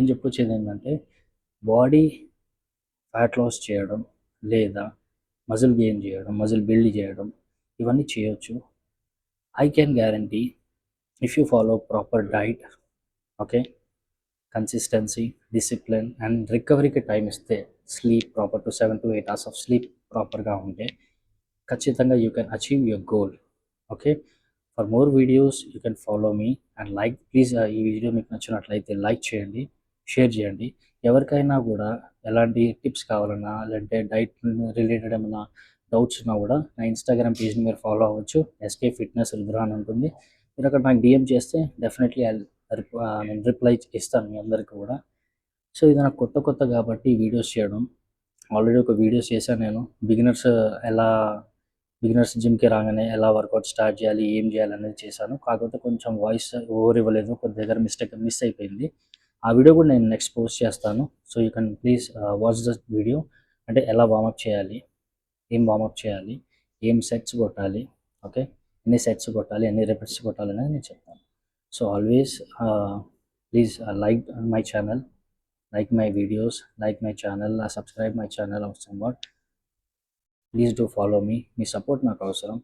నేను చెప్పొచ్చేది ఏంటంటే బాడీ ఫ్యాట్ లాస్ చేయడం లేదా మజిల్ గెయిన్ చేయడం, మజిల్ బిల్డ్ చేయడం ఇవన్నీ చేయొచ్చు. I can guarantee if you follow proper diet, okay, consistency, discipline and రికవరీకి టైం ఇస్తే, sleep proper to 7 to 8 hours of sleep ప్రాపర్గా ఉంటే ఖచ్చితంగా you can achieve your goal. Okay, for more videos you can follow me and like please. ఈ video మీకు నచ్చినట్లయితే like చేయండి, share చేయండి. ఎవరికైనా కూడా ఎలాంటి టిప్స్ కావాలన్నా లేదంటే డైట్ రిలేటెడ్ ఏమైనా డౌట్స్ ఉన్నా కూడా నా ఇన్స్టాగ్రామ్ పేజ్ని మీరు ఫాలో అవ్వచ్చు. ఎస్కే ఫిట్నెస్ రుద్ర అని ఉంటుంది. మీరు అక్కడ నాకు డిఎం చేస్తే డెఫినెట్లీ నేను రిప్లై ఇస్తాను మీ అందరికీ కూడా. సో ఇది నాకు కొత్త కాబట్టి వీడియోస్ చేయడం. ఆల్రెడీ ఒక వీడియోస్ చేశాను నేను. బిగినర్స్ జిమ్కి రాగానే ఎలా వర్కౌట్ స్టార్ట్ చేయాలి, ఏం చేయాలి అనేది చేశాను. కాకపోతే కొంచెం వాయిస్ ఓవర్ ఇవ్వలేదు, కొద్ది దగ్గర మిస్ అయిపోయింది. ఆ వీడియో కూడా నేను నెక్స్ట్ పోస్ట్ చేస్తాను. So you can please watch the video. అంటే ఎలా వార్మప్ చేయాలి, ఏం వార్మప్ చేయాలి, ఏం సెట్స్ కొట్టాలి, ఓకే, ఎన్ని సెట్స్ కొట్టాలి, ఎన్ని రిపిట్స్ కొట్టాలి అనేది నేను చెప్తాను. So always please like my channel, like my videos, like my channel, subscribe my channel or somewhat. Please do follow me. Me support నాకు అవసరం.